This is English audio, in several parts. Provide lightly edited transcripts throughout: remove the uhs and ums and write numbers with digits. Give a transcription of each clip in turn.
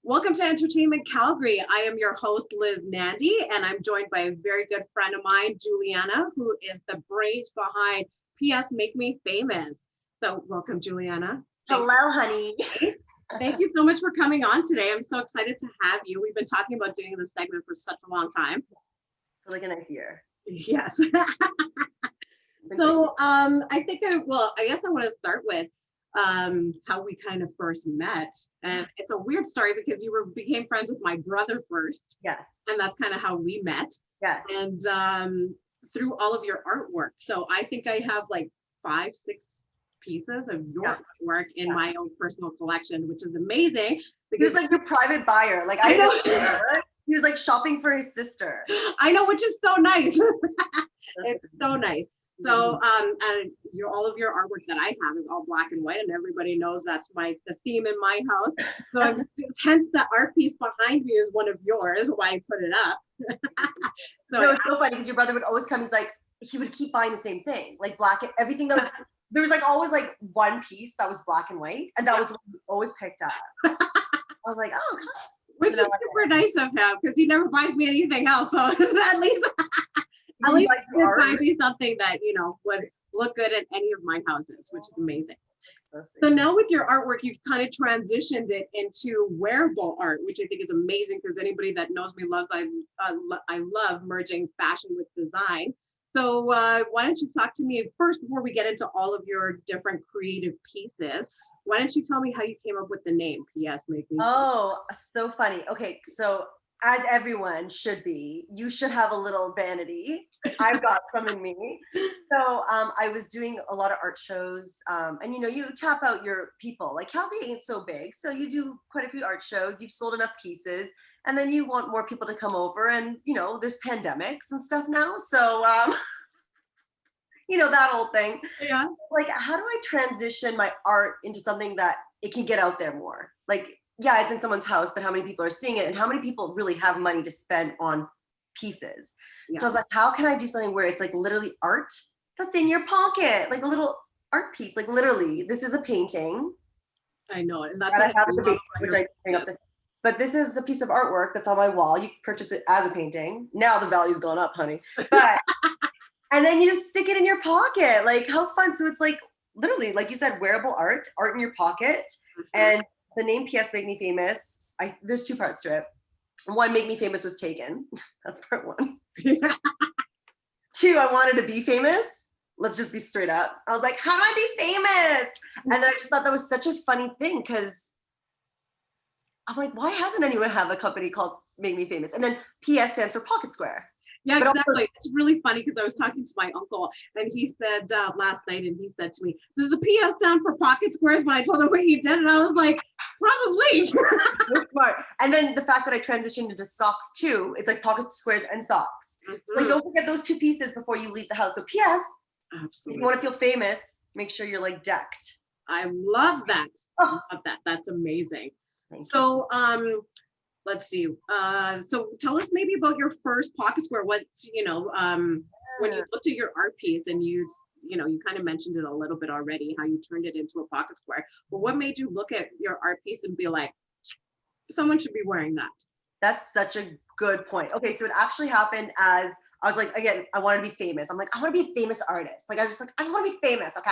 Welcome to Entertainment Calgary. I am your host, Liz Nandee, and I'm joined by a very good friend of mine, Julianna, who is the brains behind PS Make Me Famous. So welcome, Julianna. Hello, honey. Thank you so much for coming on today. I'm so excited to have you. We've been talking about doing this segment for such a long time. For like a nice year. Yes. So I guess I want to start with how we kind of first met. And it's a weird story because you became friends with my brother first. Yes. And that's kind of how we met. Yes. And through all of your artwork. So I think I have like 5-6 pieces of your artwork in my own personal collection, which is amazing. Because he was like your private buyer. Like I know. He was like shopping for his sister. I know, which is so nice. It's so nice. So and all of your artwork that I have is all black and white, and everybody knows that's the theme in my house. So hence the art piece behind me is one of yours, why I put it up. So it was so funny because your brother would always come, he would keep buying the same thing, like black, everything that was, there was like always like one piece that was black and white, and that was what he always picked up. I was like, oh, which is super nice of him because he never buys me anything else. So at least he buys me something that, would look good in any of my houses, which is amazing. So now with your artwork, you've kind of transitioned it into wearable art, which I think is amazing because anybody that knows me loves, I love merging fashion with design. So why don't you talk to me first before we get into all of your different creative pieces? Why don't you tell me how you came up with the name PS Make Me? Oh, so funny. Okay, so as everyone should be, you should have a little vanity. I've got some in me. So I was doing a lot of art shows, and you tap out your people. Like Calgary ain't so big, so you do quite a few art shows. You've sold enough pieces, and then you want more people to come over. And there's pandemics and stuff now, so that old thing. Yeah. Like, how do I transition my art into something that it can get out there more? Like, yeah, it's in someone's house, but how many people are seeing it, and how many people really have money to spend on pieces? Yeah. So I was like, how can I do something where it's like literally art that's in your pocket, like a little art piece, like literally, this is a painting. I know, and that's what I have at the base, which I bring up to. But this is a piece of artwork that's on my wall. You can purchase it as a painting. Now the value's gone up, honey. But and then you just stick it in your pocket. Like, how fun. So it's like literally, like you said, wearable art in your pocket. And the name PS Make Me Famous, there's 2 parts to it. One, Make Me Famous was taken. That's part 1. 2, I wanted to be famous. Let's just be straight up. I was like, how do I be famous? And then I just thought that was such a funny thing because I'm like, why hasn't anyone have a company called Make Me Famous? And then PS stands for Pocket Square. Yeah, exactly. It's really funny because I was talking to my uncle and he said last night, and he said to me, does the PS stand for pocket squares? When I told him what you did, and I was like, probably. So smart. And then the fact that I transitioned into socks too, it's like pocket squares and socks. So like, don't forget those 2 pieces before you leave the house. So PS, if you want to feel famous, make sure you're like decked. I love that. I love that. That's amazing. So let's see. So tell us maybe about your first pocket square. What's, when you looked at your art piece and you kind of mentioned it a little bit already, how you turned it into a pocket square. But what made you look at your art piece and be like, someone should be wearing that? That's such a good point. Okay, so it actually happened as I was like, again, I want to be famous. I'm like, I want to be a famous artist. Like, I just want to be famous, okay?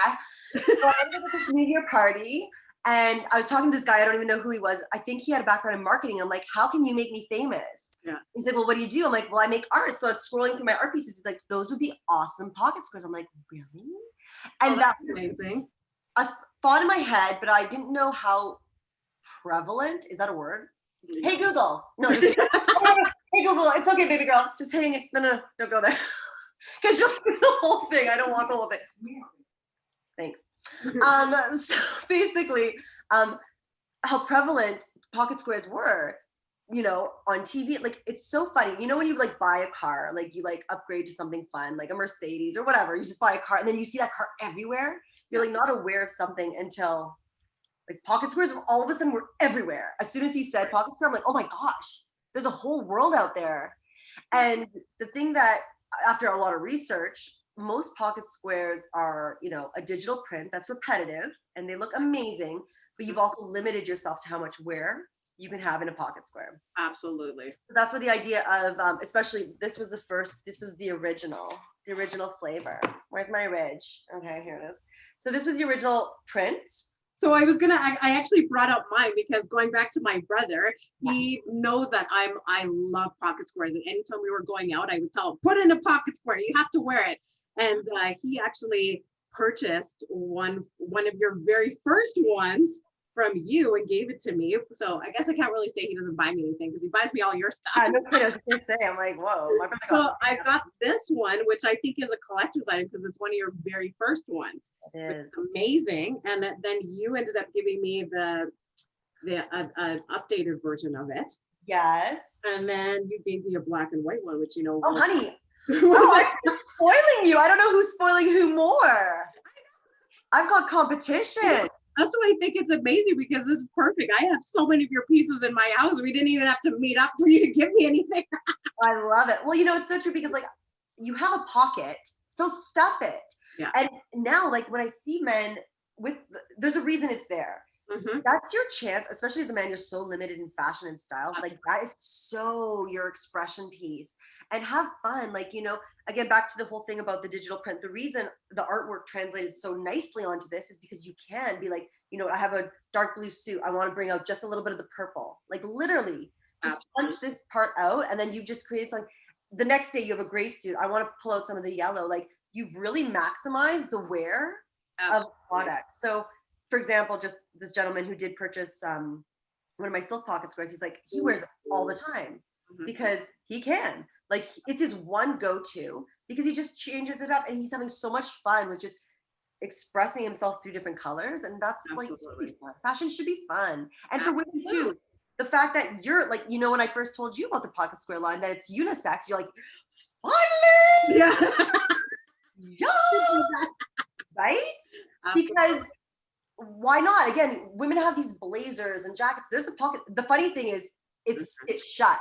So I ended up at this New Year party. And I was talking to this guy, I don't even know who he was. I think he had a background in marketing. I'm like, how can you make me famous? Yeah. He's like, well, what do you do? I'm like, well, I make art. So I was scrolling through my art pieces. He's like, those would be awesome pocket squares. I'm like, really? And that was amazing. A thought in my head, but I didn't know how prevalent, is that a word? Yeah. Hey, Google. No, just, hey, Google, it's okay, baby girl. Just hang it. No, don't go there. Because you'll do the whole thing. I don't want the whole thing. Thanks. So basically, how prevalent pocket squares were, on TV. Like, it's so funny. When you like buy a car, like you like upgrade to something fun, like a Mercedes or whatever, you just buy a car and then you see that car everywhere. You're like not aware of something until like pocket squares all of a sudden were everywhere. As soon as he said pocket square, I'm like, oh my gosh, there's a whole world out there. And the thing that after a lot of research, most pocket squares are, a digital print that's repetitive and they look amazing, but you've also limited yourself to how much wear you can have in a pocket square. Absolutely. That's where the idea of, especially this was the original flavor. Where's my ridge? Okay, here it is. So this was the original print. So I actually brought up mine because going back to my brother, he knows that I love pocket squares. And anytime we were going out, I would tell him, put in a pocket square, you have to wear it. And he actually purchased one of your very first ones from you and gave it to me. So I guess I can't really say he doesn't buy me anything because he buys me all your stuff. I know what I was gonna say. I'm like, whoa. So I got this one, which I think is a collector's item because it's one of your very first ones. It is. It's amazing. And then you ended up giving me the updated version of it. Yes. And then you gave me a black and white one, which Oh, honey. Oh, I'm spoiling you. I don't know who's spoiling who more. I've got competition. That's why I think it's amazing because it's perfect. I have so many of your pieces in my house. We didn't even have to meet up for you to give me anything. I love it. Well, it's so true because like you have a pocket, so stuff it. Yeah. And now like when I see men there's a reason it's there. Mm-hmm. That's your chance, especially as a man, you're so limited in fashion and style. Like that is so your expression piece. And have fun. Like, again, back to the whole thing about the digital print. The reason the artwork translated so nicely onto this is because you can be like, I have a dark blue suit. I want to bring out just a little bit of the purple. Like literally just punch this part out. And then you've just created something. The next day you have a gray suit. I want to pull out some of the yellow. Like you've really maximized the wear of products. So for example, just this gentleman who did purchase one of my silk pocket squares, he's like, he wears it all the time because he can. Like it's his one go-to because he just changes it up and he's having so much fun with just expressing himself through different colors. And that's like, fashion should be fun. And for women too, the fact that you're like, when I first told you about the pocket square line, that it's unisex, you're like, finally! Yeah. Yeah. Right? Because why not? Again, women have these blazers and jackets. There's a pocket. The funny thing is it's shut.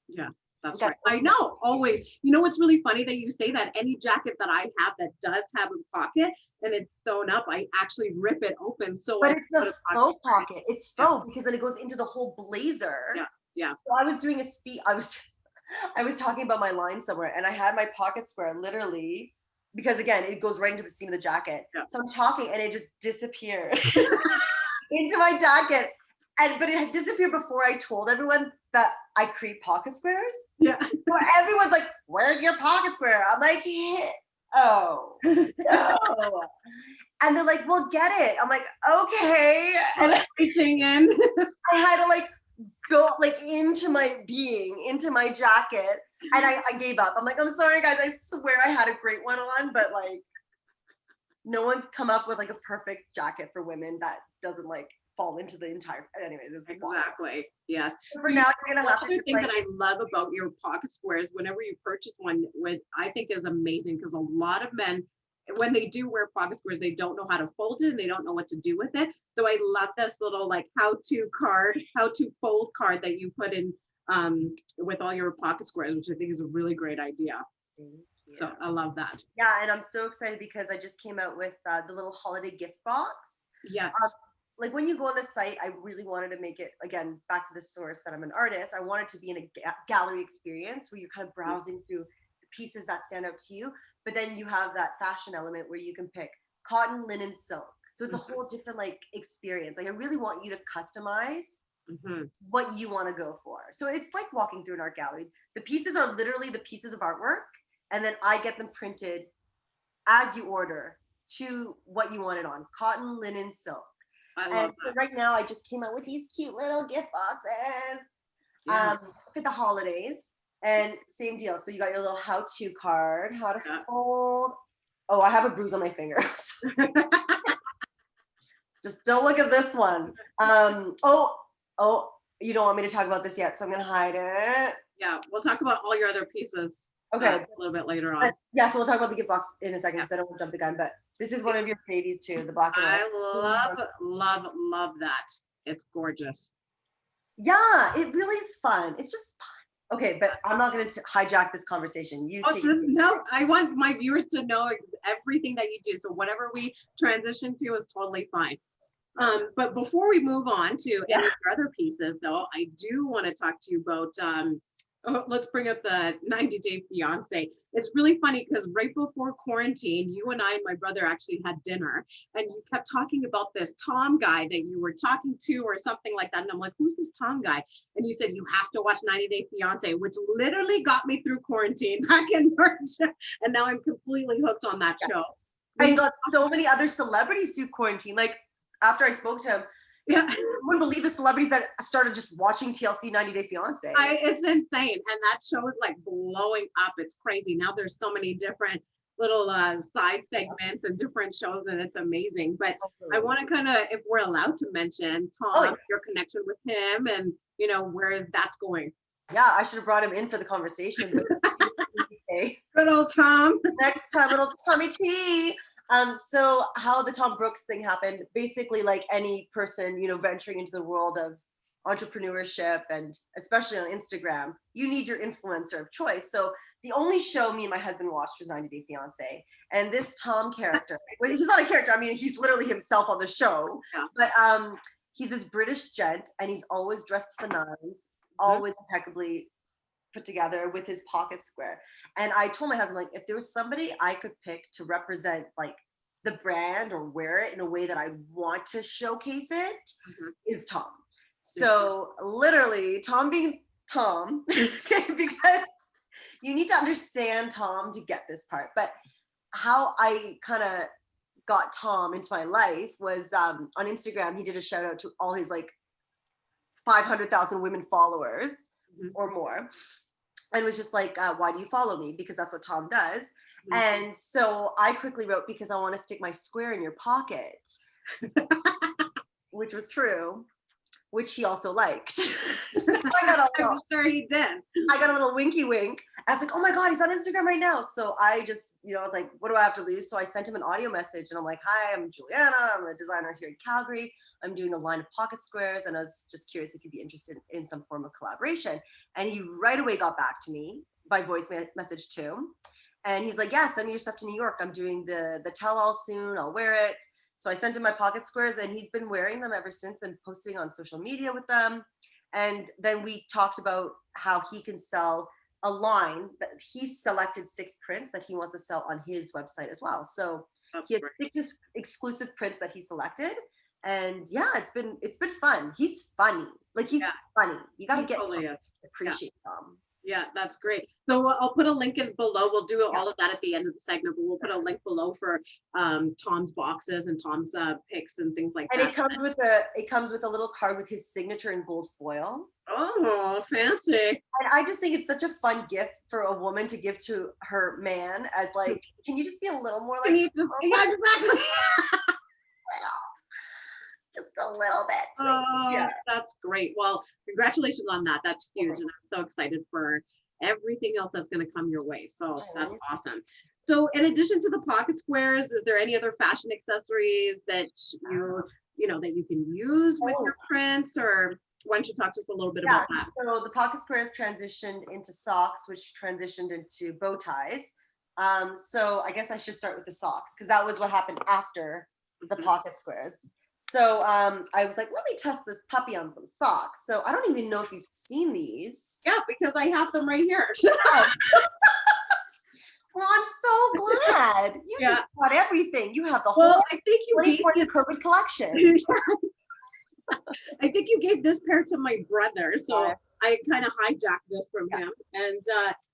Yeah, that's right. I know, always. What's really funny that you say that? Any jacket that I have that does have a pocket and it's sewn up, I actually rip it open. But it's a faux pocket. It's faux because then it goes into the whole blazer. Yeah, yeah. So I was doing a speech. I was talking about my line somewhere and I had my pocket square literally because again, it goes right into the seam of the jacket. Yeah. So I'm talking and it just disappeared into my jacket. But it had disappeared before I told everyone that I create pocket squares. Yeah. Where everyone's like, where's your pocket square? I'm like, oh, no. And they're like, well, get it. I'm like, okay. And reaching in. I had to like go like into my jacket. And I gave up. I'm like, I'm sorry, guys. I swear I had a great one on, but like, no one's come up with like a perfect jacket for women that doesn't like fall into the entire. Anyways, exactly. Yes. So for now, you're gonna have to. Another thing that I love about your pocket squares, whenever you purchase one, what I think is amazing, because a lot of men, when they do wear pocket squares, they don't know how to fold it and they don't know what to do with it. So I love this little like how to fold card that you put in with all your pocket squares, which I think is a really great idea. So I love that. Yeah, and I'm so excited because I just came out with the little holiday gift box. Yes. Like when you go on the site, I really wanted to make it, again, back to the source that I'm an artist. I want it to be in a gallery experience where you're kind of browsing through the pieces that stand out to you. But then you have that fashion element where you can pick cotton, linen, silk. So it's a whole different like experience. Like I really want you to customize what you want to go for. So it's like walking through an art gallery. The pieces are literally the pieces of artwork. And then I get them printed as you order to what you want it on. Cotton, linen, silk. And so right now I just came out with these cute little gift boxes for the holidays. And same deal. So you got your little how-to card, how to fold. Oh, I have a bruise on my finger. Just don't look at this one. Oh, you don't want me to talk about this yet, so I'm gonna hide it. Yeah, we'll talk about all your other pieces. Okay, a little bit later on. Yeah, so we'll talk about the gift box in a second because I don't want to jump the gun. But this is one of your favies too, the black and white. I love that. It's gorgeous. Yeah, it really is fun. It's just fun. Okay, but I'm not going to hijack this conversation. No, I want my viewers to know everything that you do. So whatever we transition to is totally fine. But before we move on to any of your other pieces, though, I do want to talk to you about, let's bring up the 90-Day Fiance. It's really funny because right before quarantine, you and I and my brother actually had dinner, and you kept talking about this Tom guy that you were talking to or something like that. And I'm like, who's this Tom guy? And you said, you have to watch 90-Day Fiance, which literally got me through quarantine back in March. And now I'm completely hooked on that show. I got so many other celebrities through quarantine. Like after I spoke to him, I wouldn't believe the celebrities that started just watching TLC 90-Day Fiance. It's insane. And that show is like blowing up. It's crazy. Now there's so many different little side segments and different shows, and it's amazing. But I want to kind of, if we're allowed to mention Tom, your connection with him and, you know, where that's going. Yeah, I should have brought him in for the conversation. Good old Tom. Next time, little Tommy T. So how the Tom Brooks thing happened, basically like any person, you know, venturing into the world of entrepreneurship and especially on Instagram, you need your influencer of choice. So the only show me and my husband watched was 90-Day Fiance. And this Tom character, well, he's not a character, I mean, he's literally himself on the show, but he's this British gent and he's always dressed to the nines, always impeccably put together with his pocket square. And I told my husband, like, if there was somebody I could pick to represent like the brand or wear it in a way that I want to showcase it, is Tom. So literally Tom being Tom, because you need to understand Tom to get this part. But how I kind of got Tom into my life was on Instagram. He did a shout out to all his like 500,000 women followers or more, and was just like, why do you follow me? Because that's what Tom does. And so I quickly wrote, because I want to stick my square in your pocket, which was true, which he also liked. So I'm sure he did. I got a little winky wink. I was like, oh my God, he's on Instagram right now. So I just, you know, I was like, what do I have to lose? So I sent him an audio message and I'm like, hi, I'm Julianna. I'm a designer here in Calgary. I'm doing a line of pocket squares. And I was just curious if you'd be interested in some form of collaboration. And he right away got back to me by voice message too. And he's like, yeah, send me your stuff to New York. I'm doing the tell-all soon. I'll wear it. So I sent him my pocket squares and he's been wearing them ever since and posting on social media with them. And then we talked about how he can sell a line that he selected 6 prints that he wants to sell on his website as well. So he has 6 exclusive prints that he selected. And yeah, it's been fun. He's funny. Like he's funny. You got to get to appreciate Tom. Yeah, that's great. So I'll put a link in below. We'll do all of that at the end of the segment, but we'll put a link below for Tom's boxes and Tom's pics and things like that. And it comes with a little card with his signature in gold foil. Oh, fancy. And I just think it's such a fun gift for a woman to give to her man as like, can you just be a little more like, yeah, exactly. Just a little bit. Oh, that's great. Well, congratulations on that. That's huge. And I'm so excited for everything else that's going to come your way. So that's awesome. So in addition to the pocket squares, is there any other fashion accessories that that you can use with your prints, or why don't you talk to us a little bit about that? So the pocket squares transitioned into socks, which transitioned into bow ties. So I guess I should start with the socks because that was what happened after the pocket squares. So I was like, let me test this puppy on some socks. So I don't even know if you've seen these. Yeah, because I have them right here. Well, I'm so glad. You just got everything. You have the whole I think you gave COVID collection. I think you gave this pair to my brother. So I kind of hijacked this from him. And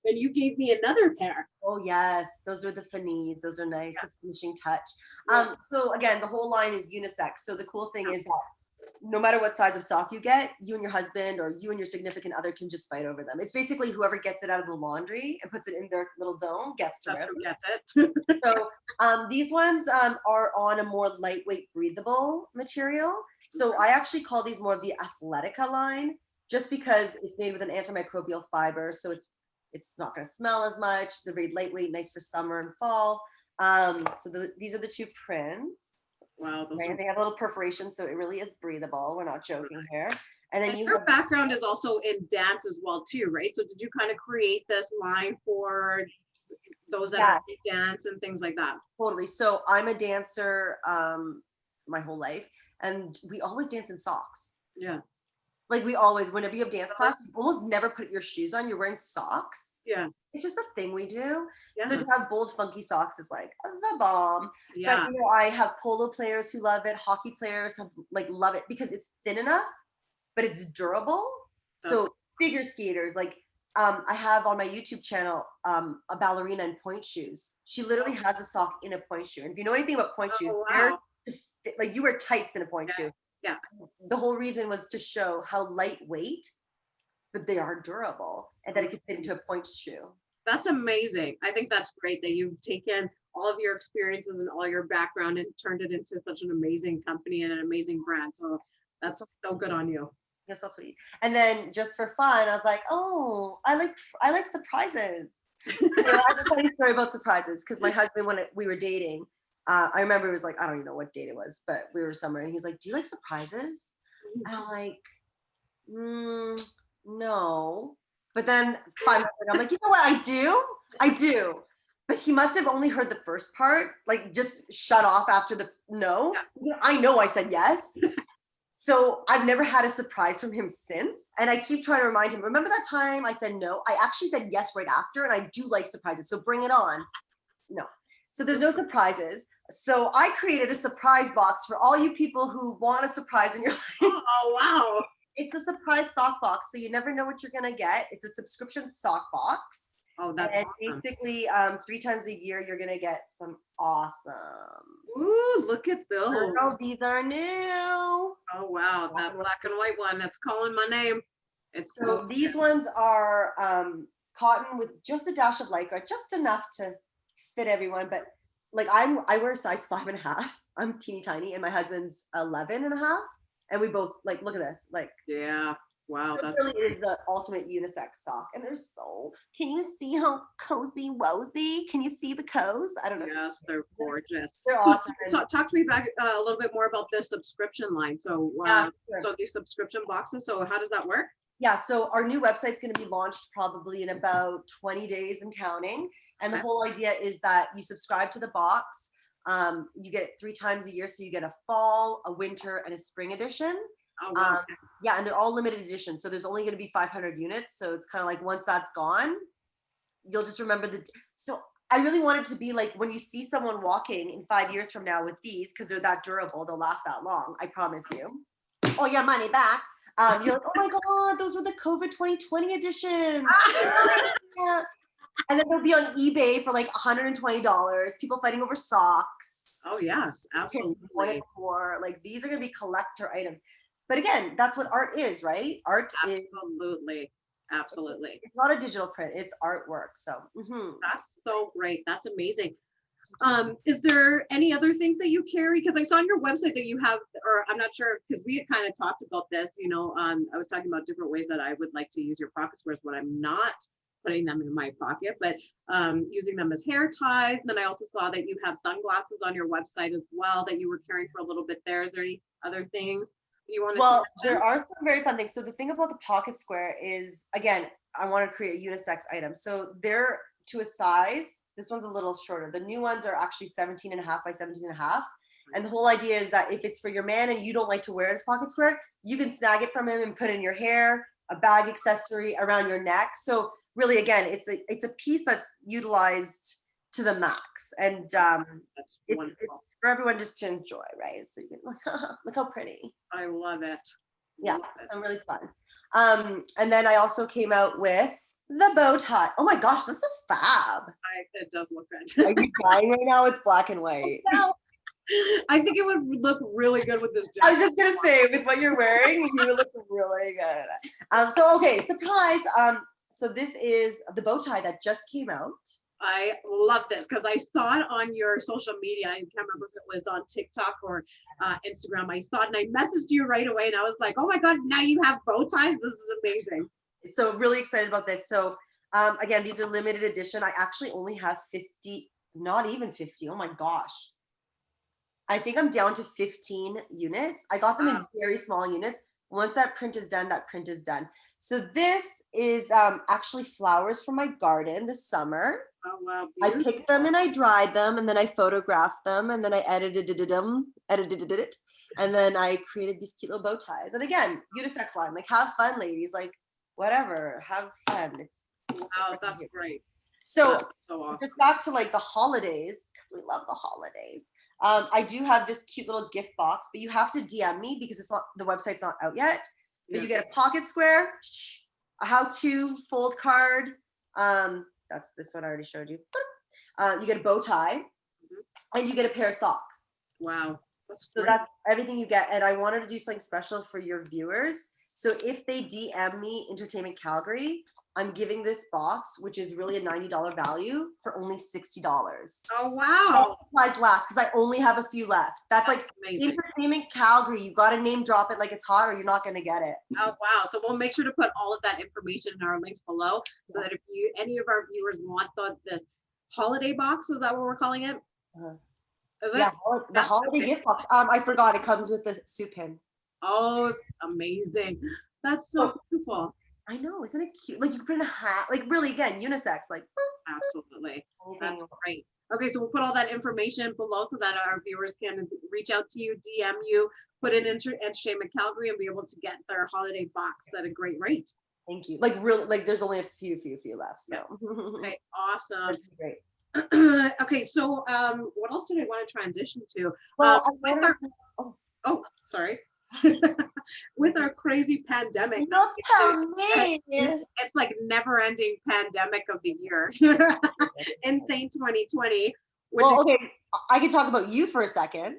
then you gave me another pair. Oh, yes. Those are the finis. Those are nice. The finishing touch. So again, the whole line is unisex. So the cool thing is that no matter what size of sock you get, you and your husband or you and your significant other can just fight over them. It's basically whoever gets it out of the laundry and puts it in their little zone gets to wear it. So these ones are on a more lightweight, breathable material. So I actually call these more of the Athletica line, just because it's made with an antimicrobial fiber. So it's not going to smell as much. They're very lightweight, nice for summer and fall. These are the 2 prints. Wow. They have a little perforation, so it really is breathable. We're not joking here. And then your background is also in dance as well too, right? So did you kind of create this line for those that are in dance and things like that? Totally. So I'm a dancer my whole life. and we always dance in socks. Yeah. Like we always, whenever you have dance class, you almost never put your shoes on. You're wearing socks. Yeah. It's just a thing we do. Yeah. So to have bold, funky socks is like the bomb. Yeah. But you know, I have polo players who love it. Hockey players have like love it because it's thin enough, but it's durable. So figure skaters, like I have on my YouTube channel a ballerina in point shoes. She literally has a sock in a point shoe. And if you know anything about point shoes, wow. like you wear tights in a point shoe. Yeah. The whole reason was to show how lightweight, but they are durable, and that it could fit into a point shoe. That's amazing. I think that's great that you've taken all of your experiences and all your background and turned it into such an amazing company and an amazing brand. So that's so good on you. You're so sweet. And then just for fun, I was like, oh, I like surprises. So I have a funny story about surprises because my husband, when we were dating, I remember it was like, I don't even know what date it was, but we were somewhere and he's like, do you like surprises? And I'm like, no. But then 5 minutes later, I'm like, you know what? I do. But he must have only heard the first part, like just shut off after the no. Yeah. I know I said yes. So I've never had a surprise from him since. And I keep trying to remind him, remember that time I said no? I actually said yes right after, and I do like surprises. So bring it on. No. So there's no surprises. So I created a surprise box for all you people who want a surprise in your life. Oh, wow. It's a surprise sock box. So you never know what you're going to get. It's a subscription sock box. Oh, that's awesome. Basically 3 times a year, you're going to get some awesome. Ooh, look at those. Girl, these are new. Oh, wow. That black and white one, that's calling my name. It's so cool. These ones are cotton with just a dash of lycra, just enough to fit everyone. But like I wear a size 5.5. I'm teeny tiny, and my husband's 11.5. And we both like, look at this. Like, yeah. Wow, so that's really is the ultimate unisex sock. And they're so, can you see how cozy wosy? Can you see the cozy? I don't know. Yes, they're gorgeous. They're awesome. So talk to me back a little bit more about this subscription line. So, sure. So these subscription boxes, so how does that work? Yeah, so our new website's going to be launched probably in about 20 days and counting. And the whole idea is that you subscribe to the box. You get it 3 times a year. So you get a fall, a winter, and a spring edition. Oh, wow. Yeah, and they're all limited edition. So there's only going to be 500 units. So it's kind of like once that's gone, you'll just remember so I really want it to be like when you see someone walking in 5 years from now with these, because they're that durable, they'll last that long. I promise you. Oh, your money back. You're like, oh my God, those were the COVID 2020 editions. Yeah. And then they'll be on eBay for like $120. People fighting over socks. Oh yes, absolutely. Like these are going to be collector items. But again, that's what art is, right? Art is absolutely. It's not a digital print; it's artwork. So that's so great. That's amazing. Is there any other things that you carry? Because I saw on your website that you have, or I'm not sure, because we had kind of talked about this. You know, I was talking about different ways that I would like to use your pocket squares when I'm not putting them in my pocket, but using them as hair ties. And then I also saw that you have sunglasses on your website as well that you were carrying for a little bit there. Is there any other things you want to Well, there are some very fun things. So the thing about the pocket square is, again, I want to create a unisex item. So they're to a size. This one's a little shorter. The new ones are actually 17.5 by 17.5. And the whole idea is that if it's for your man and you don't like to wear it as pocket square, you can snag it from him and put it in your hair, a bag accessory around your neck. So really, again, it's a piece that's utilized to the max, and it's for everyone just to enjoy, right? So you can look how pretty. I love it. Yeah, so really fun. And then I also came out with the bow tie. Oh my gosh, this is fab. It does look good. Are you buying right now? It's black and white. I think it would look really good with this jacket. I was just gonna say, with what you're wearing, you would look really good. So okay, surprise. So this is the bow tie that just came out. I love this because I saw it on your social media. I can't remember if it was on TikTok or Instagram. I saw it and I messaged you right away and I was like, oh my God, now you have bow ties. This is amazing. So really excited about this. So again, these are limited edition. I actually only have 50, not even 50. Oh my gosh. I think I'm down to 15 units. I got them in very small units. Once that print is done, that print is done. So this is actually flowers from my garden this summer. Oh, wow. I picked them and I dried them and then I photographed them and then I edited it And then I created these cute little bow ties. And again, unisex line, like have fun, ladies, like whatever, have fun. Wow, that's great. So, that's so awesome. Just back to like the holidays, because we love the holidays. I do have this cute little gift box, but you have to DM me because it's not, the website's not out yet. But you get a pocket square, a how-to fold card. That's this one I already showed you. You get a bow tie, and you get a pair of socks. Wow. That's everything you get. And I wanted to do something special for your viewers. So if they DM me Entertainment Calgary, I'm giving this box, which is really a $90 value, for only $60. Oh, wow. Supplies last, because I only have a few left. That's like amazing. Entertainment Calgary. You got to name drop it like it's hot, or you're not going to get it. Oh, wow. So we'll make sure to put all of that information in our links below, so that if any of our viewers want this holiday box, is that what we're calling it? Is it? Yeah, the holiday gift box. I forgot it comes with the soup pin. Oh, amazing. That's so beautiful. I know, isn't it cute? Like you can put in a hat, like really, again, unisex, like. Absolutely. That's great. Okay, so we'll put all that information below so that our viewers can reach out to you, DM you, put in Entertainment Calgary, and be able to get their holiday box at a great rate. Thank you. Like really, like there's only a few left. So. Okay, awesome. That's great. Okay, so what else did I want to transition to? Well, sorry. With our crazy pandemic. Don't tell me. It's like never-ending pandemic of the year. Insane 2020. Okay, I can talk about you for a second,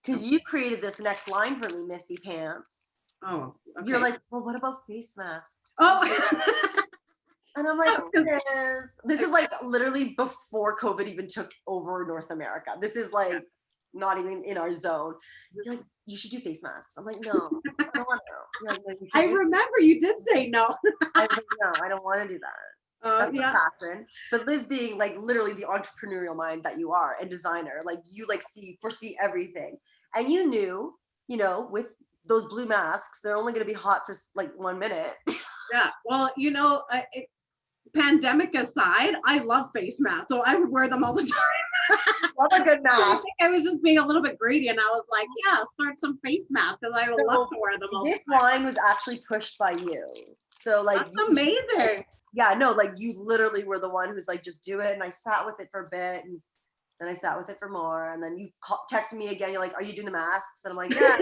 because you created this next line for me, Missy Pants. Oh, okay. You're like, well, what about face masks? Oh. And I'm like, this is like literally before COVID even took over North America. This is like not even in our zone. You're like, you should do face masks. I'm like, no, I don't want to. Like, I remember you did say no. I was like, no, I don't want to do that. That's my passion. But Liz, being like literally the entrepreneurial mind that you are and designer, like you like foresee everything. And you knew, with those blue masks, they're only going to be hot for like 1 minute. Yeah. Well, pandemic aside, I love face masks, so I would wear them all the time. Love a good mask. I think I was just being a little bit greedy, and I was like, yeah, start some face masks, because I would love to wear them all the time. This line was actually pushed by you. So like, that's amazing. Yeah, no, like you literally were the one who's like, just do it. And I sat with it for a bit, and then I sat with it for more. And then you texted me again. You're like, are you doing the masks? And I'm like, yeah.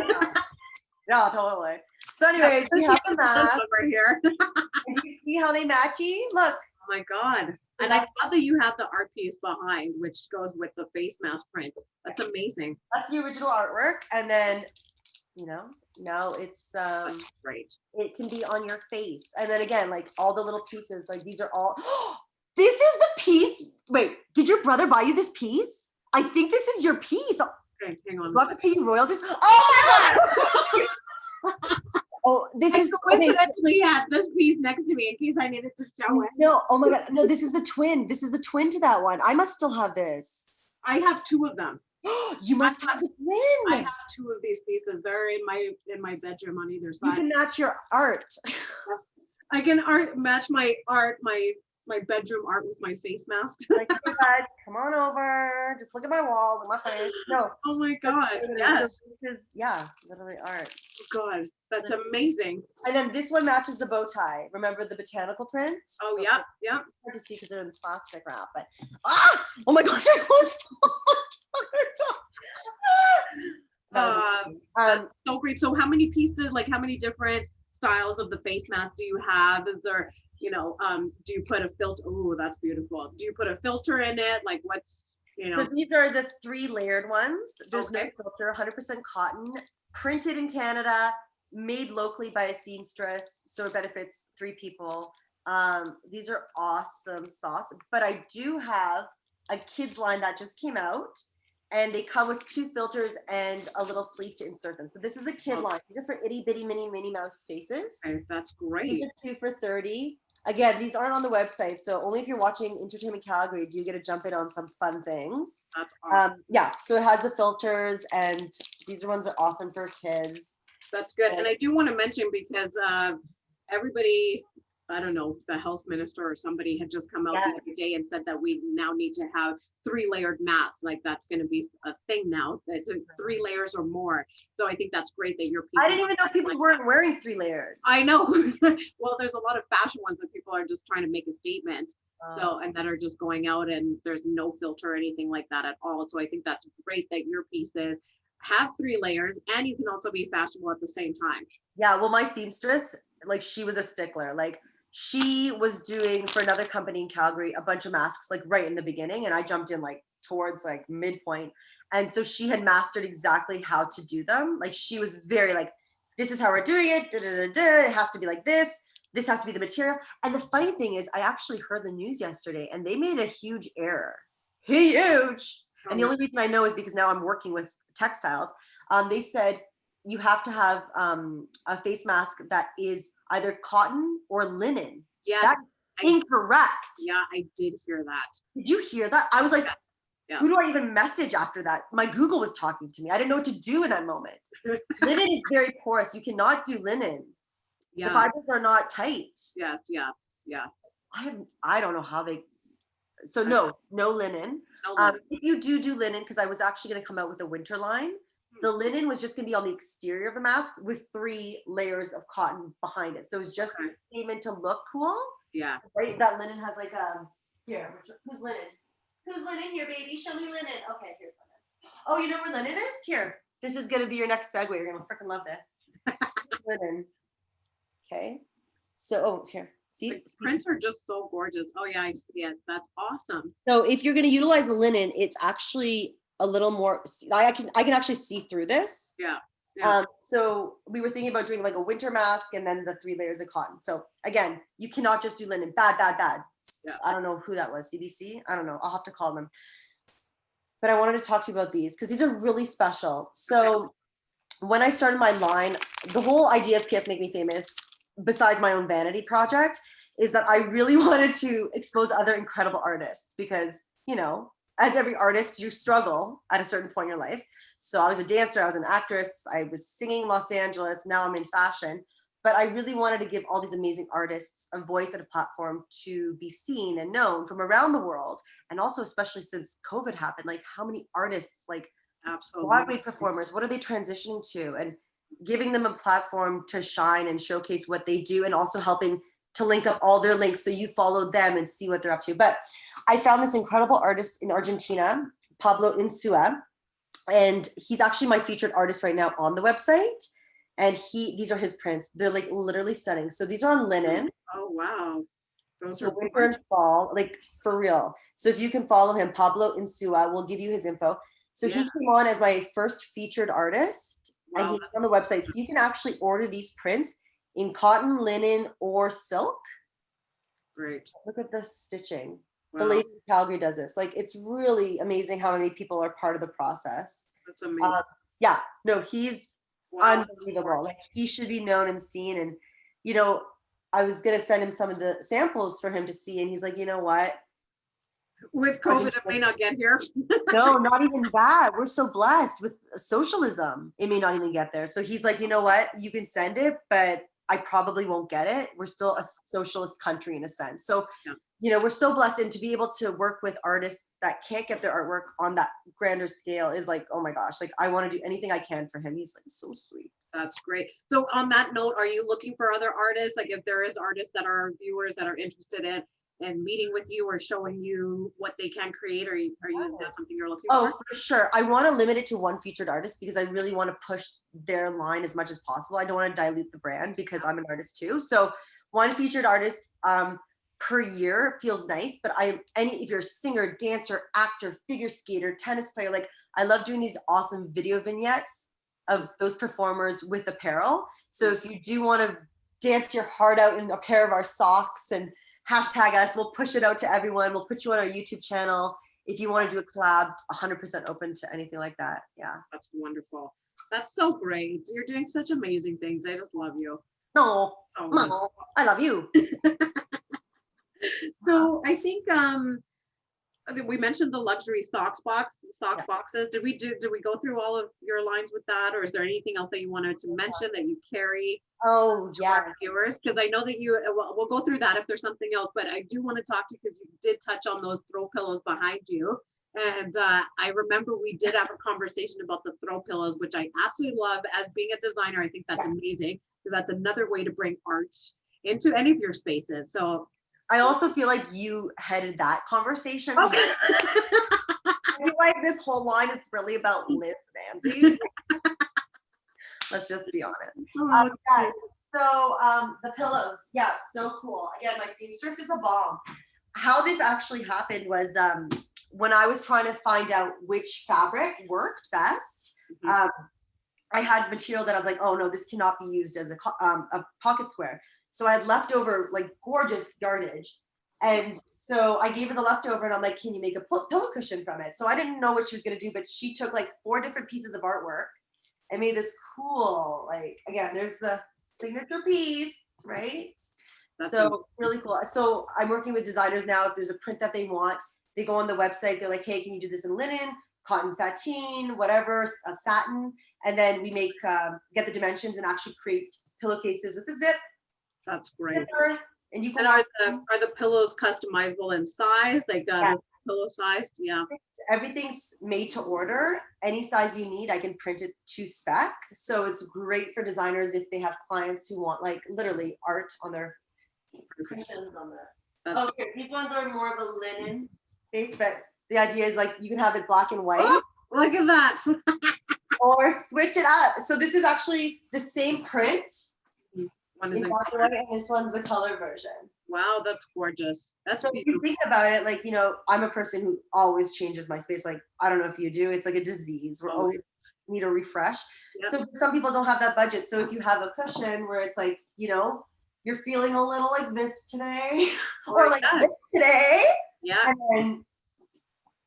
Yeah, totally. So anyways, we have the mask over here. And do you see how they matchy? Look. Oh my God. And I love that you have the art piece behind, which goes with the face mask print. That's amazing. That's the original artwork. And then, now it's that's great. It can be on your face. And then again, like all the little pieces, like these are all, this is the piece. Wait, did your brother buy you this piece? I think this is your piece. Okay, hang on. Do I have to pay you royalties? Oh my God. This is coincidentally had this piece next to me in case I needed to show it. No, oh my God. No, this is the twin. This is the twin to that one. I must still have this. I have two of them. You must have the twin. I have two of these pieces. They're in my bedroom on either side. You can match your art. I can match my art, my bedroom art with my face mask. Like, hey guys, come on over. Just look at my wall, look at my face. No. Oh my God. Yes. This is, literally art. God, that's amazing. And then this one matches the bow tie. Remember the botanical print? Oh, yeah. It's hard to see because they're in plastic wrap, but oh my gosh, I closed that's so great. So how many pieces, like how many different styles of the face mask do you have? Is there, do you put a filter? Oh, that's beautiful. Do you put a filter in it? Like what's, So these are the 3 layered ones. There's no filter, 100% cotton, printed in Canada, made locally by a seamstress. So it benefits 3 people. These are awesome sauce, but I do have a kids line that just came out, and they come with 2 filters and a little sleeve to insert them. So this is the kid line. These are for itty bitty Minnie Mouse faces. Okay, that's great. These are 2 for $30. Again, these aren't on the website, so only if you're watching Entertainment Calgary do you get to jump in on some fun things. That's awesome. So it has the filters, and these ones are awesome for kids. That's good. And I do want to mention, because everybody I don't know, the health minister or somebody had just come out Yeah. the other day and said that we now need to have 3-layered masks. Like that's going to be a thing now. It's 3 layers or more. So I think that's great that your piece. I didn't even know people weren't wearing 3 layers. I know. Well, there's a lot of fashion ones that people are just trying to make a statement. So, and that are just going out and there's no filter or anything like that at all. So I think that's great that your pieces have 3 layers and you can also be fashionable at the same time. Yeah, well, my seamstress, like she was a stickler. Like she was doing for another company in Calgary a bunch of masks like right in the beginning, and I jumped in like towards like midpoint. And so she had mastered exactly how to do them. Like she was very like, this is how we're doing it. Da, da, da, da. It has to be like this. This has to be the material. And the funny thing is, I actually heard the news yesterday and they made a huge error. Huge. And the only reason I know is because now I'm working with textiles. They said you have to have a face mask that is either cotton or linen. Yes. That's incorrect. Yeah, I did hear that. Did you hear that? I was like, yeah. Who do I even message after that? My Google was talking to me. I didn't know what to do in that moment. Linen is very porous. You cannot do linen. Yeah. The fibers are not tight. Yes, yeah. I don't know how they, so no linen. No linen. If you do linen, because I was actually going to come out with a winter line, the linen was just going to be on the exterior of the mask with 3 layers of cotton behind it. So it was just meant to look cool. Yeah. Right? That linen has like here, who's linen? Who's linen here, baby? Show me linen. Okay, here's linen. Oh, you know where linen is? Here. This is going to be your next segue. You're going to freaking love this. Linen. Okay. So, here. See? The prints are just so gorgeous. Oh yeah, that's awesome. So if you're going to utilize the linen, it's actually a little more, I can actually see through this. Yeah. So we were thinking about doing like a winter mask and then the 3 layers of cotton. So again, you cannot just do linen. Bad. Yeah. I don't know who that was. CBC? I don't know. I'll have to call them. But I wanted to talk to you about these because these are really special. So when I started my line, the whole idea of PS Make Me Famous, besides my own vanity project, is that I really wanted to expose other incredible artists because, you know, as every artist, you struggle at a certain point in your life. So I was a dancer, I was an actress, I was singing in Los Angeles, now I'm in fashion. But I really wanted to give all these amazing artists a voice and a platform to be seen and known from around the world. And also, especially since COVID happened, like how many artists, like absolutely Broadway performers, what are they transitioning to? And giving them a platform to shine and showcase what they do, and also helping to link up all their links so you follow them and see what they're up to. But I found this incredible artist in Argentina, Pablo Insua, and he's actually my featured artist right now on the website. And these are his prints. They're like literally stunning. So these are on linen. Oh wow. Those so winter and fall, like for real. So if you can follow him, Pablo Insua, we'll give you his info. So he came on as my first featured artist, and he's on the website. So you can actually order these prints in cotton, linen, or silk. Great. Look at the stitching. Wow. The lady in Calgary does this. Like, it's really amazing how many people are part of the process. That's amazing. Yeah, no, he's unbelievable. Like, he should be known and seen. And, you know, I was going to send him some of the samples for him to see. And he's like, you know what? With COVID, it may not get here. No, not even that. We're so blessed with socialism. It may not even get there. So he's like, you know what? You can send it, but I probably won't get it. We're still a socialist country in a sense. So, you know, we're so blessed. And to be able to work with artists that can't get their artwork on that grander scale is like, oh my gosh, like I want to do anything I can for him. He's like so sweet. That's great. So on that note, are you looking for other artists? Like if there is artists that are viewers that are interested in and meeting with you or showing you what they can create, or is that something you're looking for? Oh, for sure. I want to limit it to one featured artist because I really want to push their line as much as possible. I don't want to dilute the brand because I'm an artist too. So one featured artist per year feels nice, but if you're a singer, dancer, actor, figure skater, tennis player, like I love doing these awesome video vignettes of those performers with apparel. So if you do want to dance your heart out in a pair of our socks and hashtag us, we'll push it out to everyone. We'll put you on our YouTube channel. If you want to do a collab, 100% open to anything like that. Yeah. That's wonderful. That's so great. You're doing such amazing things. I just love you. No, I love you. So I think we mentioned the luxury sock Yeah. boxes. Did we go through all of your lines with that, or is there anything else that you wanted to mention that you carry Oh, to yeah. our viewers? Because I know that you, we'll go through that if there's something else, but I do want to talk to you because you did touch on those throw pillows behind you. And I remember we did have a conversation about the throw pillows, which I absolutely love. As being a designer, I think that's amazing because that's another way to bring art into any of your spaces. So I also feel like you headed that conversation. okay. I feel like this whole line, it's really about Liz Nandee. Let's just be honest. Yeah. So the pillows, yeah, so cool. Again, my seamstress is a bomb. How this actually happened was when I was trying to find out which fabric worked best. I had material that I was like, oh no, this cannot be used as a pocket square. So I had leftover like gorgeous yardage. And so I gave her the leftover and I'm like, can you make a pillow cushion from it? So I didn't know what she was going to do, but she took like 4 different pieces of artwork and made this cool, like, again, there's the signature piece, right? That's so really cool. So I'm working with designers now. If there's a print that they want, they go on the website. They're like, hey, can you do this in linen, cotton sateen, whatever, a satin? And then we make, get the dimensions and actually create pillowcases with the zip. That's great. And you can are the pillows customizable in size? Like the pillow size? Yeah. Everything's made to order. Any size you need, I can print it to spec. So it's great for designers if they have clients who want like literally art on their cushions on there. Okay, these ones are more of a linen base, but the idea is like you can have it black and white. Oh, look at that. Or switch it up. So this is actually the same print. One is in black and white, and this one's the color version. Wow, that's gorgeous. That's so beautiful. If you think about it, like, you know, I'm a person who always changes my space. Like, I don't know if you do, it's like a disease. We're always need a refresh. Yep. So some people don't have that budget. So if you have a cushion where it's like, you know, you're feeling a little like this today or like this today. Yeah. And then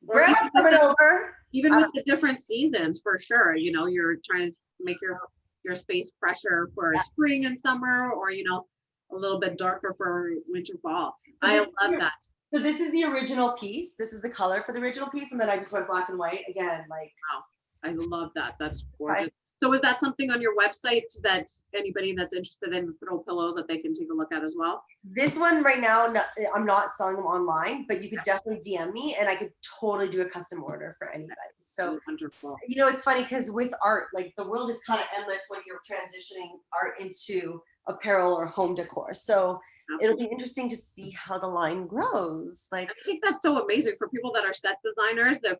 grandma's coming over. Even with the different seasons, for sure. You know, you're trying to make your space fresher for spring and summer, or, you know, a little bit darker for winter, fall. So I love that. So this is the original piece. This is the color for the original piece. And then I just went black and white again. Like, wow, I love that. That's gorgeous. Right. So is that something on your website that anybody that's interested in throw pillows that they can take a look at as well? This one right now, I'm not selling them online, but you could definitely DM me and I could totally do a custom order for anybody. So, wonderful. You know, it's funny because with art, like the world is kind of endless when you're transitioning art into apparel or home decor. So it'll be interesting to see how the line grows. Like, I think that's so amazing for people that are set designers. If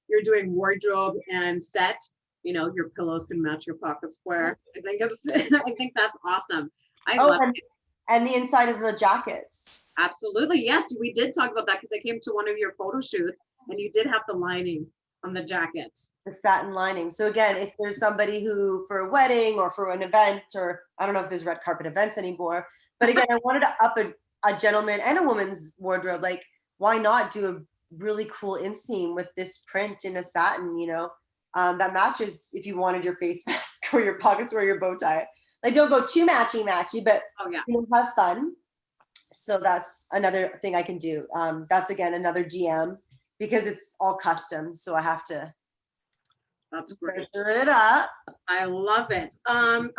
you're doing wardrobe and set, you know, your pillows can match your pocket square. I think that's awesome. I love it. And the inside of the jackets. Absolutely. Yes, we did talk about that because I came to one of your photo shoots and you did have the lining on the jackets. The satin lining. So again, if there's somebody who for a wedding or for an event, or I don't know if there's red carpet events anymore, but again, I wanted to up a gentleman and a woman's wardrobe. Like, why not do a really cool inseam with this print in a satin, you know? That matches if you wanted your face mask or your pockets or your bow tie. Like, don't go too matchy, but you know, have fun. So that's another thing I can do. That's again another DM because it's all custom. So I have to. That's great. Measure it up. I love it.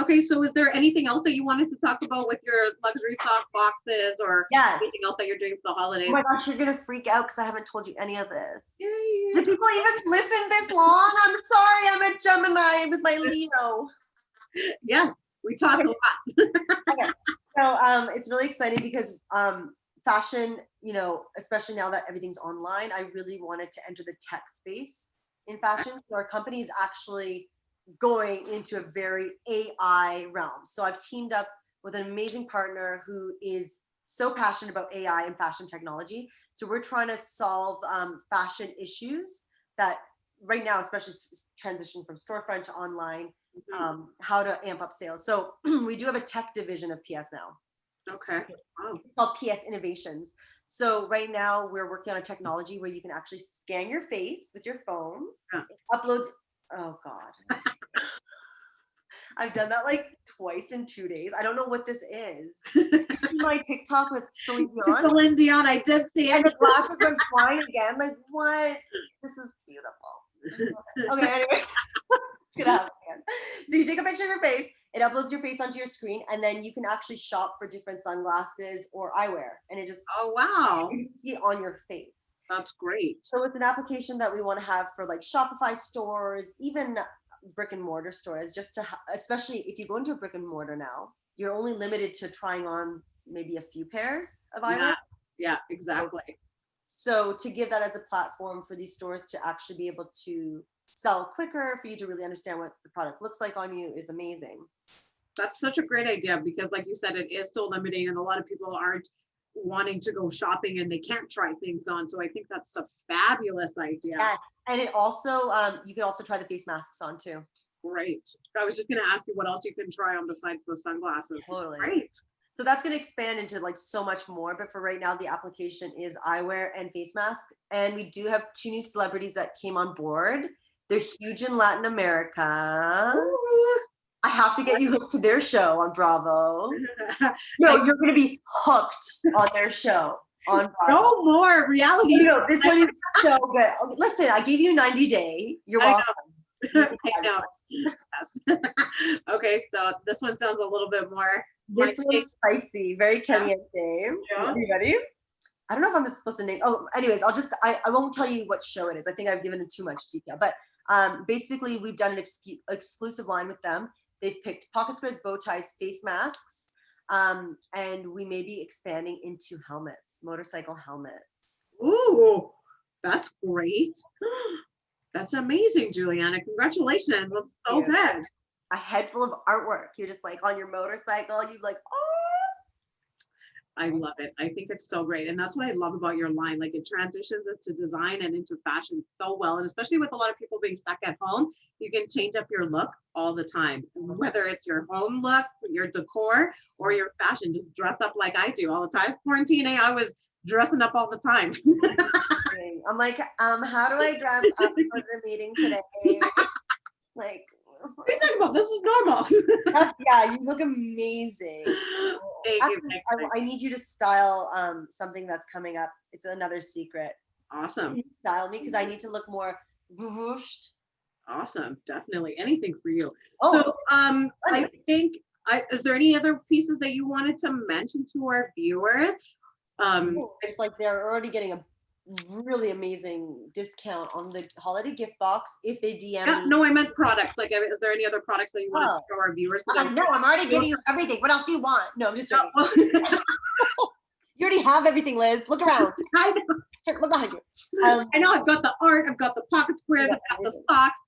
Okay, so is there anything else that you wanted to talk about with your luxury sock boxes or anything else that you're doing for the holidays? Oh my gosh, you're gonna freak out because I haven't told you any of this. Do people even listen this long? I'm sorry, I'm a Gemini with my Leo. Yes, we talk a lot. Okay. So it's really exciting because fashion, you know, especially now that everything's online, I really wanted to enter the tech space in fashion. So our company is actually going into a very AI realm. So I've teamed up with an amazing partner who is so passionate about AI and fashion technology. So we're trying to solve fashion issues that right now, especially transition from storefront to online, how to amp up sales. So we do have a tech division of PS now. Okay. Wow. It's called PS Innovations. So right now we're working on a technology where you can actually scan your face with your phone. It uploads. Oh God. I've done that like twice in 2 days. I don't know what this is. My TikTok with Celine Dion. Celine Dion, I did see it. And the glasses went flying again. Like, what? This is beautiful. Okay, anyway. It's gonna happen again. So you take a picture of your face, it uploads your face onto your screen, and then you can actually shop for different sunglasses or eyewear. And it just Oh wow. you can see it on your face. That's great. So it's an application that we want to have for like Shopify stores, even brick and mortar stores, just to especially if you go into a brick and mortar now, you're only limited to trying on maybe a few pairs of eyewear. Yeah, exactly. So to give that as a platform for these stores to actually be able to sell quicker, for you to really understand what the product looks like on you, is amazing. That's such a great idea because like you said, it is so limiting and a lot of people aren't wanting to go shopping and they can't try things on. So I think that's a fabulous idea. Yes. And it also, you can also try the face masks on too. Great. I was just going to ask you what else you can try on besides the sunglasses. Totally. Great. So that's going to expand into like so much more. But for right now, the application is eyewear and face mask. And we do have 2 new celebrities that came on board. They're huge in Latin America. Ooh. I have to get you hooked to their show on Bravo. No, you're going to be hooked on their show on Bravo. No more reality. This one is so good. Listen, I gave you 90-day. You're welcome. I know. Yes. Okay, so this one sounds a little bit more. This one's spicy, very caliente. Yeah. Are you ready? I don't know if I'm supposed to name. Oh, anyways, I won't tell you what show it is. I think I've given it too much detail. But basically, we've done an exclusive line with them. They've picked pocket squares, bow ties, face masks, and we may be expanding into helmets, motorcycle helmets. Ooh, that's great. That's amazing, Julianna. Congratulations. That's so good. A head full of artwork. You're just like on your motorcycle. You like, oh. I love it. I think it's so great. And that's what I love about your line. Like it transitions into design and into fashion so well. And especially with a lot of people being stuck at home, you can change up your look all the time. Whether it's your home look, your decor, or your fashion, just dress up like I do all the time. Quarantining, I was dressing up all the time. I'm like, how do I dress up for the meeting today? Like, what are you talking about? This is normal. Yeah, you look amazing. Actually, I need you to style something that's coming up. It's another secret. Awesome. Style me because I need to look more whooshed. Awesome. Definitely. Anything for you. Oh, so I think, is there any other pieces that you wanted to mention to our viewers? It's like they're already getting a really amazing discount on the holiday gift box if they DM me. No, I meant products. Like, is there any other products that you want to show our viewers? No, I'm already giving you everything. What else do you want? No, I'm just joking. You already have everything, Liz. Look around. I know. Here, look behind you. I know. I've got the art. I've got the pocket squares. I've got the socks.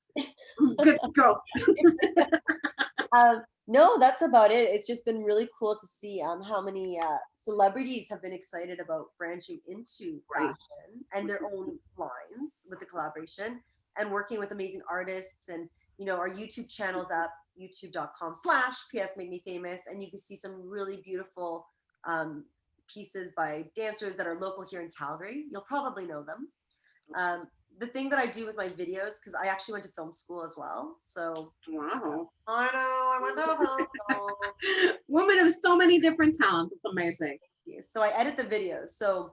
Good to go. No, that's about it. It's just been really cool to see how many celebrities have been excited about branching into fashion and their own lines with the collaboration and working with amazing artists. And our YouTube channel's up, youtube.com/psmakemefamous, and you can see some really beautiful pieces by dancers that are local here in Calgary. You'll probably know them. The thing that I do with my videos, because I actually went to film school as well. So wow. I know, I went to film school. Woman of so many different talents. It's amazing. So I edit the videos. So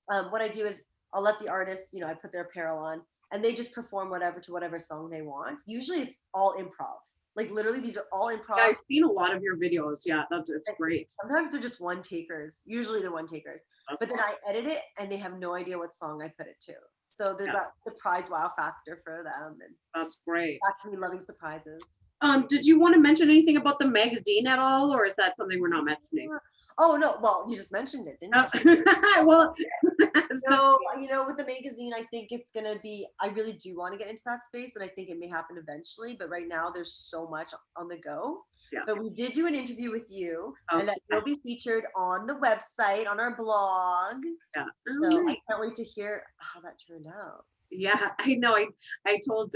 what I do is I'll let the artist, I put their apparel on and they just perform whatever song they want. Usually it's all improv. Like literally these are all improv. Yeah, I've seen a lot of your videos. Yeah, it's great. Sometimes they're just one takers. Usually they're one takers. But then I edit it and they have no idea what song I put it to. So there's that surprise wow factor for them. And that's great. Back to me loving surprises. Did you want to mention anything about the magazine at all, or is that something we're not mentioning? Oh no, well, you just mentioned it, didn't you? Well, so with the magazine, I think it's gonna be. I really do want to get into that space, and I think it may happen eventually. But right now, there's so much on the go. Yeah. But we did do an interview with you, and that will be featured on the website, on our blog. Yeah. So I can't wait to hear how that turned out. Yeah, I know. I told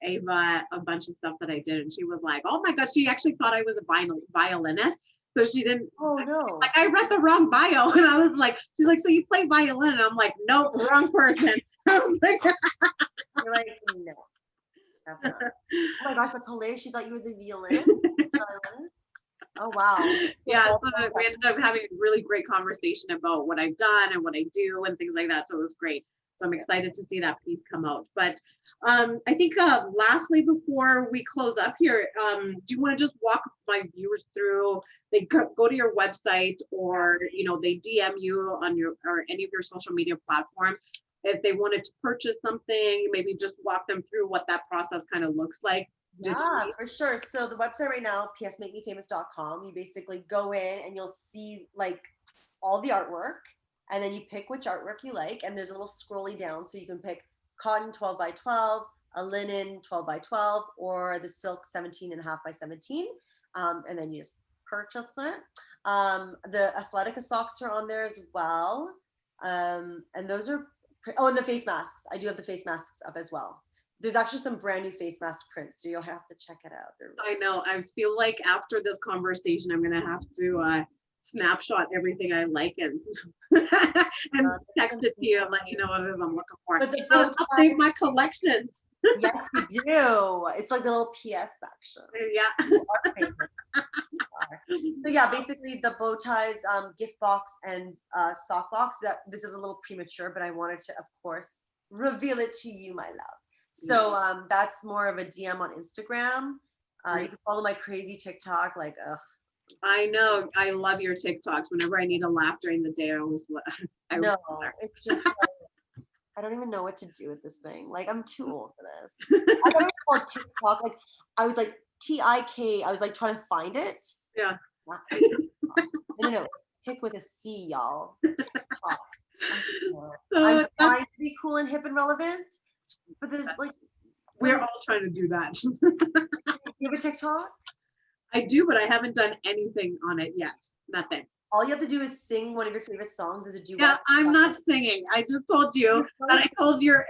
Ava a bunch of stuff that I did, and she was like, "Oh my gosh!" She actually thought I was a violinist, so she didn't. Oh no! Like I read the wrong bio, and I was like, "She's like, so you play violin?" And I'm like, "Nope, wrong person." I was like, "You're like no." That's not. Oh my gosh, that's hilarious! She thought you were the violinist. Oh, wow. Yeah, so that we ended up having a really great conversation about what I've done and what I do and things like that. So it was great. So I'm excited to see that piece come out. But I think lastly, before we close up here, do you want to just walk my viewers through? They go to your website, or they DM you on your or any of your social media platforms. If they wanted to purchase something, maybe just walk them through what that process kind of looks like. Yeah, for sure. So the website right now, psmakemefamous.com, you basically go in and you'll see like all the artwork, and then you pick which artwork you like, and there's a little scrolly down, so you can pick cotton 12 by 12, a linen 12 by 12, or the silk 17.5 by 17, and then you just purchase it. The Athletica socks are on there as well, and those are and the face masks. I do have the face masks up as well. There's actually some brand new face mask prints, so you'll have to check it out. I know. I feel like after this conversation, I'm gonna have to snapshot everything I like and and text it to you and let you know what it is I'm looking for. But I'll update my collections. Yes, you do. It's like a little PS section. Yeah. So yeah, basically the bow ties, gift box, and sock box. This is a little premature, but I wanted to, of course, reveal it to you, my love. So that's more of a DM on Instagram. You can follow my crazy TikTok. Like, I know. I love your TikToks. Whenever I need a laugh during the day, it's just like, I don't even know what to do with this thing. Like, I'm too old for this. I don't even call it TikTok. Like, I was like TIK. I was like trying to find it. Yeah. No, it's tick with a C, y'all. I'm trying to be cool and hip and relevant, but there's like we're all trying to do that. You have a TikTok? I do, but I haven't done anything on it yet. Nothing. All you have to do is sing one of your favorite songs as a duet. Yeah, I'm not singing. I just told you that I told your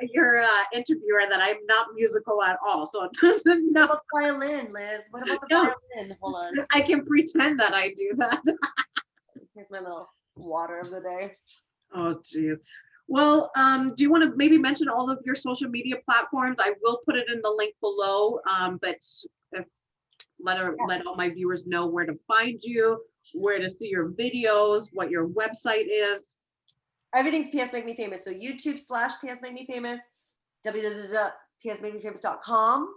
interviewer that I'm not musical at all. So no. What about violin, Liz? What about the violin? Hold on. I can pretend that I do that. Here's my little water of the day. Oh, geez. Well, do you want to maybe mention all of your social media platforms? I will put it in the link below, but let all my viewers know where to find you, where to see your videos, what your website is. Everything's PS Make Me Famous. So YouTube / PS Make Me Famous, www.psmakemefamous.com.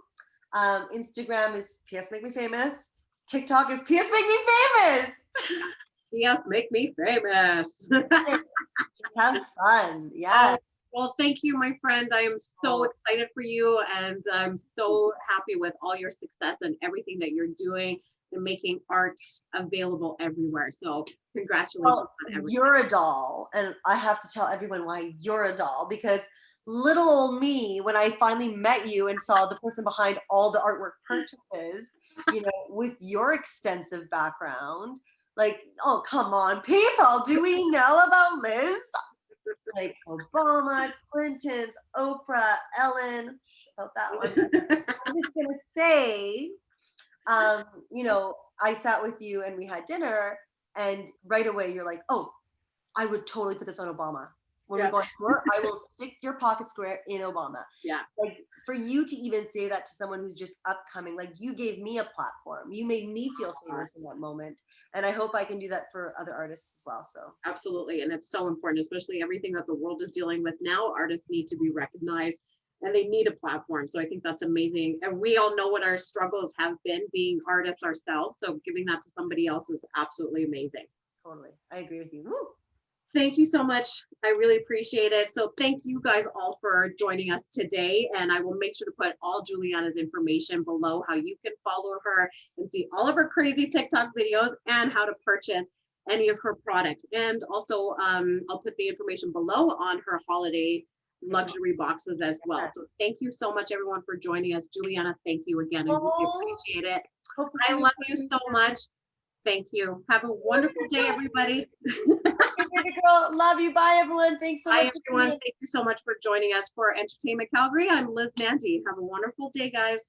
Instagram is PS Make Me Famous. TikTok is PS Make Me Famous. PS Make Me Famous. Have fun. Yeah. Well, thank you, my friend. I am so excited for you, and I'm so happy with all your success and everything that you're doing and making art available everywhere. So congratulations on everything. You're a doll, and I have to tell everyone why you're a doll, because little old me, when I finally met you and saw the person behind all the artwork purchases, with your extensive background, like, oh, come on, people, do we know about Liz? Like Obama, Clinton's, Oprah, Ellen, about that one. I'm just gonna say, I sat with you and we had dinner, and right away you're like, oh, I would totally put this on Obama. When we go on tour, I will stick your pocket square in Obama. Yeah. Like, for you to even say that to someone who's just upcoming, like, you gave me a platform. You made me feel famous in that moment. And I hope I can do that for other artists as well. So absolutely. And it's so important, especially everything that the world is dealing with now. Artists need to be recognized and they need a platform. So I think that's amazing. And we all know what our struggles have been being artists ourselves. So giving that to somebody else is absolutely amazing. Totally. I agree with you. Woo! Thank you so much. I really appreciate it. So thank you guys all for joining us today. And I will make sure to put all Julianna's information below, how you can follow her and see all of her crazy TikTok videos and how to purchase any of her products. And also I'll put the information below on her holiday luxury boxes as well. So thank you so much, everyone, for joining us. Julianna, thank you again. I really appreciate it. I love you so much. Thank you. Have a wonderful day, everybody. Baby girl, love you. Bye, everyone. Thanks so much. Bye, everyone. Thank you so much for joining us for Entertainment Calgary. I'm Liz Nandee. Have a wonderful day, guys.